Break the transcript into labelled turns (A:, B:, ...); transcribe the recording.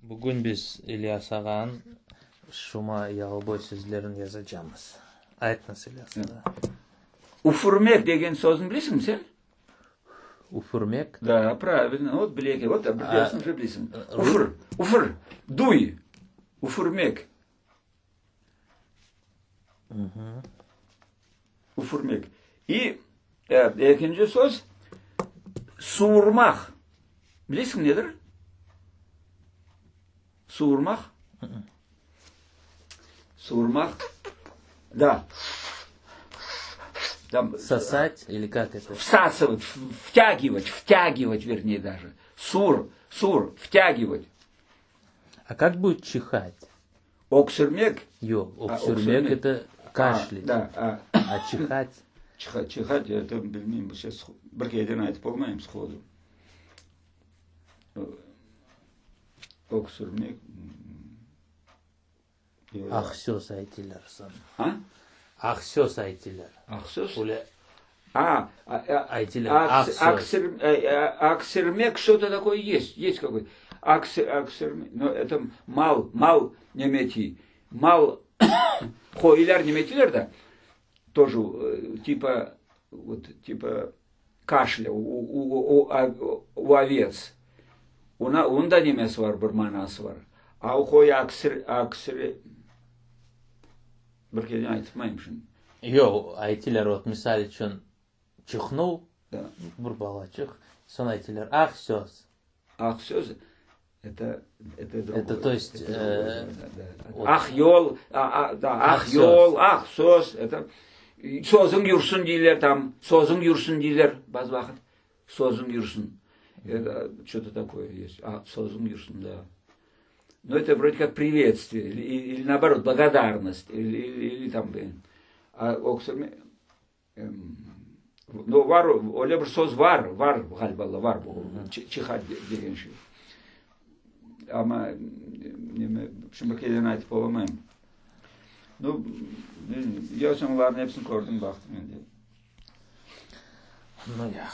A: Бүгін біз Ильяс ағаның шума ялбой сөздерін yazacağımız. Айтыңыз, Ильяс аға.
B: Уфурмек деген сөзін білесің сен?
A: Уфурмек?
B: Да, правильно. Вот білеке. Вот білесің, уже білесің. Уфур. Дуй. Уфурмек. Уфурмек. И екінші сөз суырмақ. Білесің недір? Суырмақ. Суырмақ. Да. Там,
A: сосать или как это?
B: Всасывать, втягивать, вернее даже. Сур, втягивать.
A: А как будет чихать?
B: Оксермек.
A: Yok, оксермек это кашлять.
B: Да.
A: А чихать?
B: Чихать, это, bilmiyorum, сейчас bir kediden aytıp olmayayım sходу. Оксермек.
A: Ахсёс айтилер сон.
B: А?
A: Ахсёс айтилер.
B: Ахсёс?
A: Или
B: айтилер.
A: Ахсёс.
B: Аксермек что-то такое есть. Есть какой-то. Аксермек. Но это мал немети. Мал хойлер неметилер, да? Тоже типа кашля у овец. Унда немес var, burmanası var. А у хой аксер bir kere айтmayayım şimdi.
A: Yok, айтилер вот misal için чихнул,
B: Да.
A: bir bala çık. Sonra айтилер ахсёс.
B: Ахсёс это другое.
A: Это то есть
B: вот. Ахйол, ахйол, ахсöz это sözün yursun deyirler там, sözün yursun deyirler bazı vakit. Sözün yursun. Это что-то такое есть. Sözün yursun, да. Но это вроде как приветствие, или наоборот, благодарность, или там, оксерме, но var, öyle bir söz var galiba, var bu, çıkar деген şey. Ama şimdi kediden aytıp olamayım. No, yazanların hepsini gördüm, baktım.
A: Ну, я